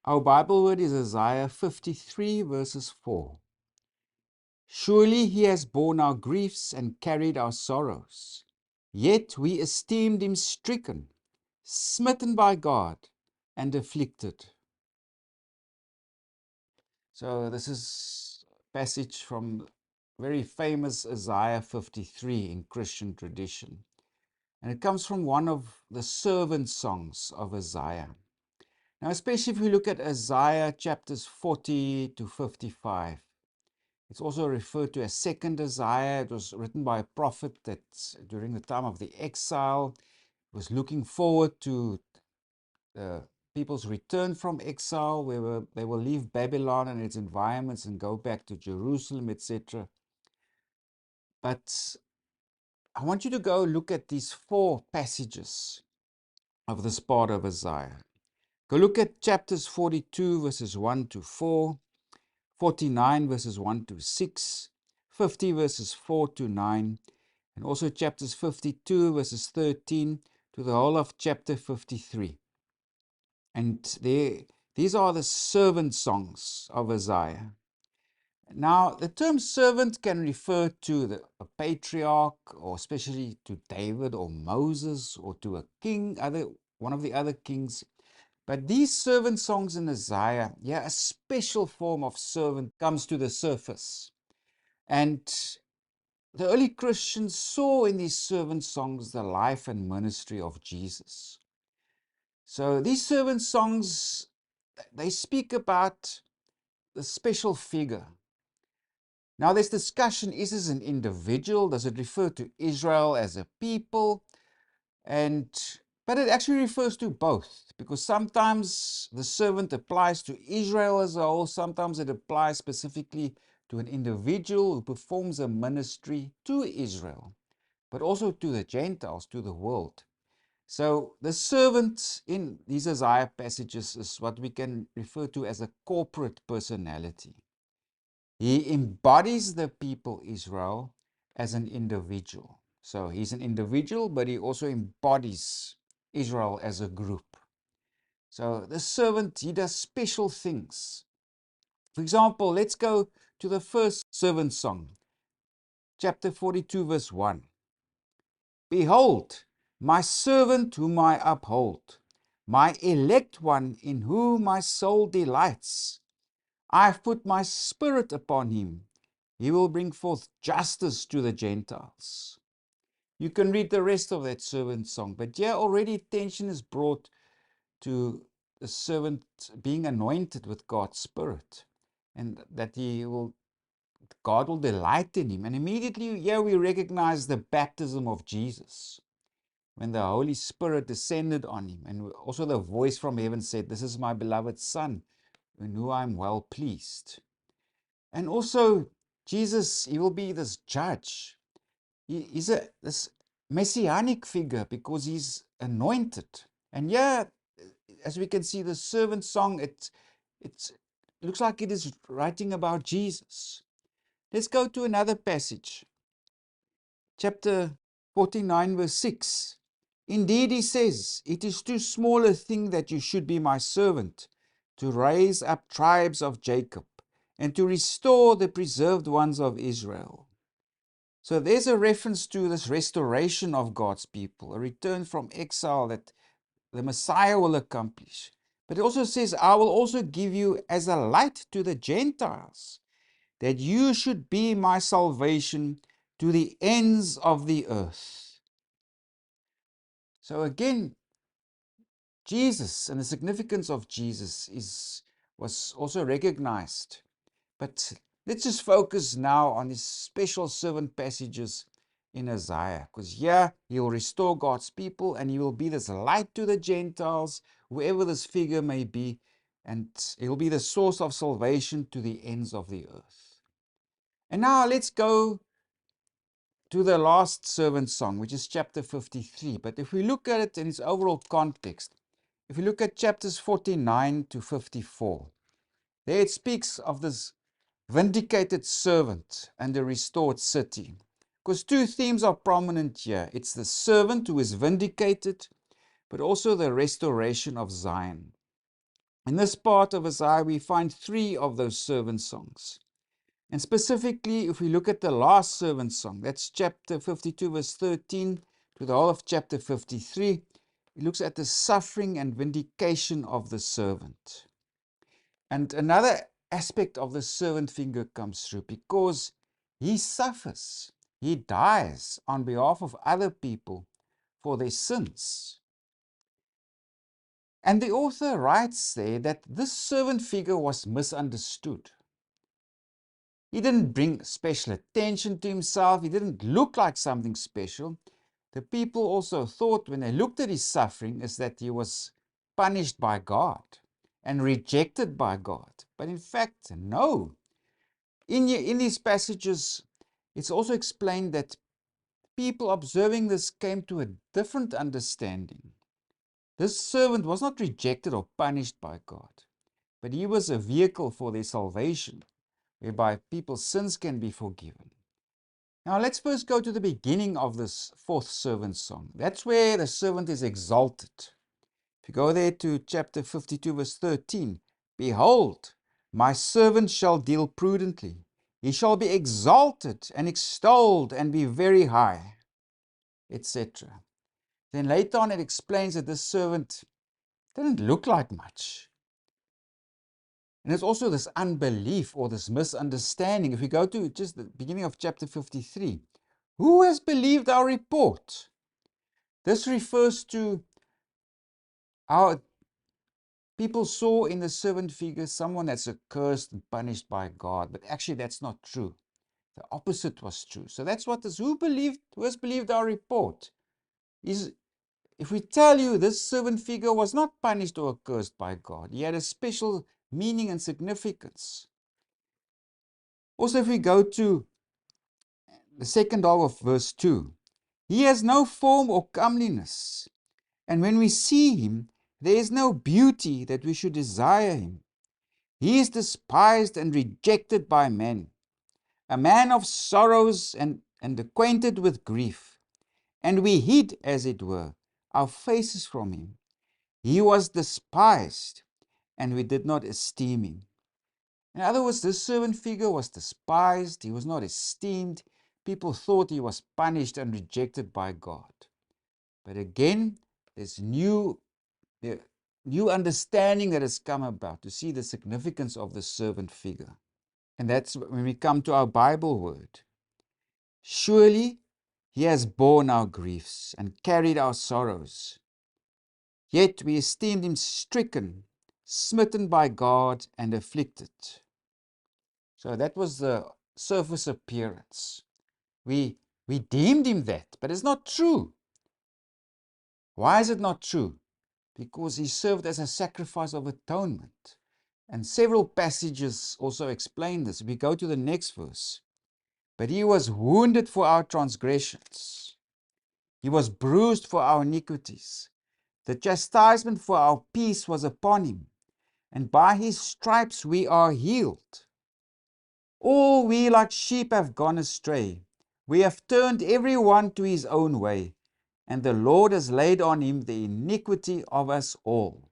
Our Bible word is Isaiah 53 verses 4. Surely he has borne our griefs and carried our sorrows. Yet we esteemed him stricken, smitten by God, and afflicted. So this is a passage from very famous Isaiah 53 in Christian tradition. And it comes from one of the servant songs of Isaiah. Now, especially if we look at Isaiah chapters 40 to 55, it's also referred to as Second Isaiah. It was written by a prophet that during the time of the exile was looking forward to the people's return from exile, where they will leave Babylon and its environments and go back to Jerusalem, etc. But I want you to go look at these 4 passages of this part of Isaiah. Go look at chapters 42 verses 1 to 4, 49 verses 1 to 6, 50 verses 4 to 9, and also chapters 52 verses 13 to the whole of chapter 53. And these are the servant songs of Isaiah. Now, the term servant can refer to a patriarch, or especially to David or Moses, or to a king, one of the other kings. But these servant songs in Isaiah, a special form of servant comes to the surface. And the early Christians saw in these servant songs the life and ministry of Jesus. So these servant songs, they speak about the special figure. Now there's discussion, is this an individual? Does it refer to Israel as a people? But it actually refers to both, because sometimes the servant applies to Israel as a whole, sometimes it applies specifically to an individual who performs a ministry to Israel, but also to the Gentiles, to the world. So the servant in these Isaiah passages is what we can refer to as a corporate personality. He embodies the people Israel as an individual. So he's an individual, but he also embodies Israel as a group. So the servant, he does special things. For example, let's go to the first servant song, chapter 42, verse 1. Behold, my servant whom I uphold, my elect one in whom my soul delights. I have put my spirit upon him. He will bring forth justice to the Gentiles. You can read the rest of that servant song, but already attention is brought to the servant being anointed with God's Spirit, and that God will delight in him. And immediately we recognize the baptism of Jesus, when the Holy Spirit descended on him, and also the voice from heaven said, "This is my beloved Son, in whom I am well pleased." And also, Jesus, he will be this judge. He's this messianic figure because he's anointed. And as we can see, the servant song, it looks like it is writing about Jesus. Let's go to another passage. Chapter 49, verse 6. Indeed, he says, it is too small a thing that you should be my servant, to raise up tribes of Jacob, and to restore the preserved ones of Israel. So there's a reference to this restoration of God's people, a return from exile that the Messiah will accomplish. But it also says, I will also give you as a light to the Gentiles, that you should be my salvation to the ends of the earth. So again, Jesus and the significance of Jesus was also recognized. But let's just focus now on these special servant passages in Isaiah, because he will restore God's people, and he will be this light to the Gentiles, whoever this figure may be, and he will be the source of salvation to the ends of the earth. And now let's go to the last servant song, which is chapter 53. But if we look at it in its overall context, if we look at chapters 49 to 54, there it speaks of this vindicated servant and the restored city. Because 2 themes are prominent here. It's the servant who is vindicated, but also the restoration of Zion. In this part of Isaiah, we find 3 of those servant songs. And specifically, if we look at the last servant song, that's chapter 52, verse 13 to the whole of chapter 53, it looks at the suffering and vindication of the servant. And another aspect of the servant figure comes through because he suffers, he dies on behalf of other people for their sins. And the author writes there that this servant figure was misunderstood. He didn't bring special attention to himself. He didn't look like something special. The people also thought when they looked at his suffering is that he was punished by God and rejected by God. But in fact, no. In these passages, it's also explained that people observing this came to a different understanding. This servant was not rejected or punished by God, but he was a vehicle for their salvation, whereby people's sins can be forgiven. Now let's first go to the beginning of this 4th servant song. That's where the servant is exalted. If you go there to chapter 52, verse 13, behold, my servant shall deal prudently. He shall be exalted and extolled and be very high, etc. Then later on it explains that this servant didn't look like much. And it's also this unbelief or this misunderstanding. If we go to just the beginning of chapter 53, who has believed our report? This refers to how people saw in the servant figure someone that's accursed and punished by God, but actually that's not true. The opposite was true. So that's what this, who has believed our report? If we tell you this servant figure was not punished or accursed by God, he had a special meaning and significance. Also, if we go to the second half of verse 2, he has no form or comeliness, and when we see him, there is no beauty that we should desire him. He is despised and rejected by men, a man of sorrows and acquainted with grief. And we hid, as it were, our faces from him. He was despised, and we did not esteem him. In other words, this servant figure was despised, he was not esteemed. People thought he was punished and rejected by God. But again, there's new understanding that has come about to see the significance of the servant figure. And that's when we come to our Bible word. Surely he has borne our griefs and carried our sorrows. Yet we esteemed him stricken, smitten by God, and afflicted. So that was the surface appearance. We deemed him that, but it's not true. Why is it not true? Because he served as a sacrifice of atonement. And several passages also explain this. We go to the next verse. But he was wounded for our transgressions. He was bruised for our iniquities. The chastisement for our peace was upon him, and by his stripes we are healed. All we like sheep have gone astray. We have turned every one to his own way, and the Lord has laid on him the iniquity of us all.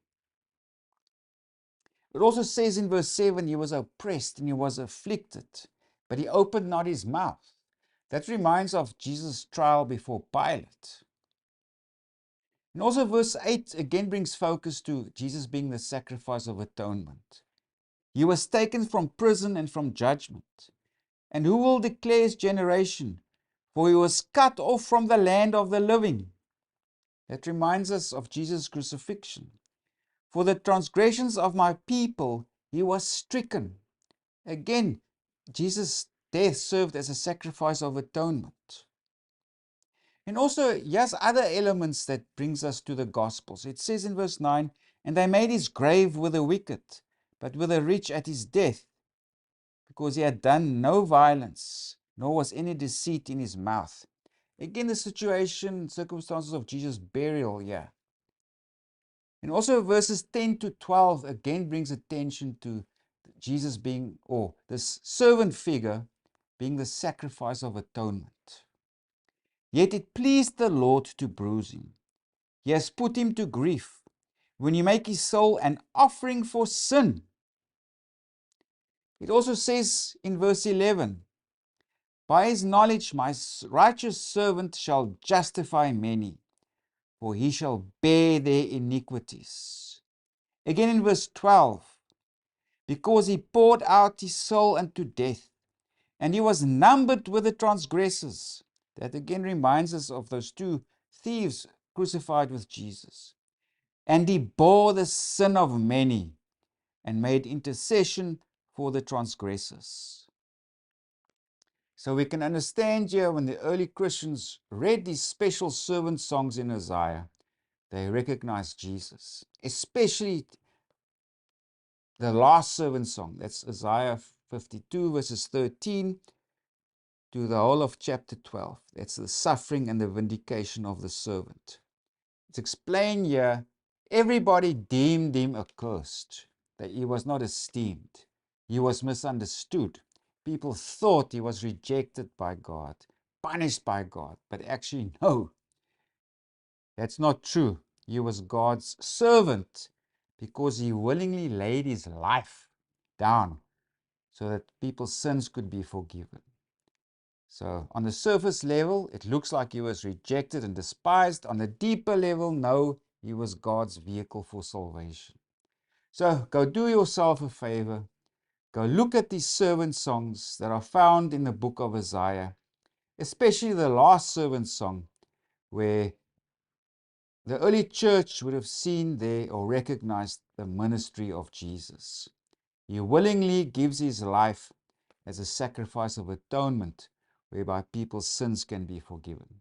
It also says in verse 7, he was oppressed and he was afflicted, but he opened not his mouth. That reminds of Jesus' trial before Pilate. And also verse 8 again brings focus to Jesus being the sacrifice of atonement. He was taken from prison and from judgment. And who will declare his generation? For he was cut off from the land of the living. That reminds us of Jesus' crucifixion. For the transgressions of my people he was stricken. Again, Jesus' death served as a sacrifice of atonement. And also, yes, other elements that brings us to the Gospels. It says in verse 9, and they made his grave with the wicked, but with the rich at his death, because he had done no violence, nor was any deceit in his mouth. Again, the situation, circumstances of Jesus' burial here. And also verses 10 to 12 again brings attention to Jesus being, or this servant figure, being the sacrifice of atonement. Yet it pleased the Lord to bruise him. He has put him to grief. when you make his soul an offering for sin. It also says in verse 11, by his knowledge my righteous servant shall justify many, for he shall bear their iniquities. Again in verse 12, because he poured out his soul unto death, and he was numbered with the transgressors. That again reminds us of those two thieves crucified with Jesus. And he bore the sin of many and made intercession for the transgressors. So we can understand here when the early Christians read these special servant songs in Isaiah, they recognized Jesus, especially the last servant song. That's Isaiah 52 verses 13 to the whole of chapter 12. That's the suffering and the vindication of the servant. It's explained here, everybody deemed him accursed, that he was not esteemed. He was misunderstood. People thought he was rejected by God, punished by God, but actually no, that's not true. He was God's servant because he willingly laid his life down so that people's sins could be forgiven. So on the surface level, it looks like he was rejected and despised. On the deeper level, no, he was God's vehicle for salvation. So go do yourself a favor. Go look at these servant songs that are found in the book of Isaiah, especially the last servant song, where the early church would have seen there or recognized the ministry of Jesus. He willingly gives his life as a sacrifice of atonement, whereby people's sins can be forgiven.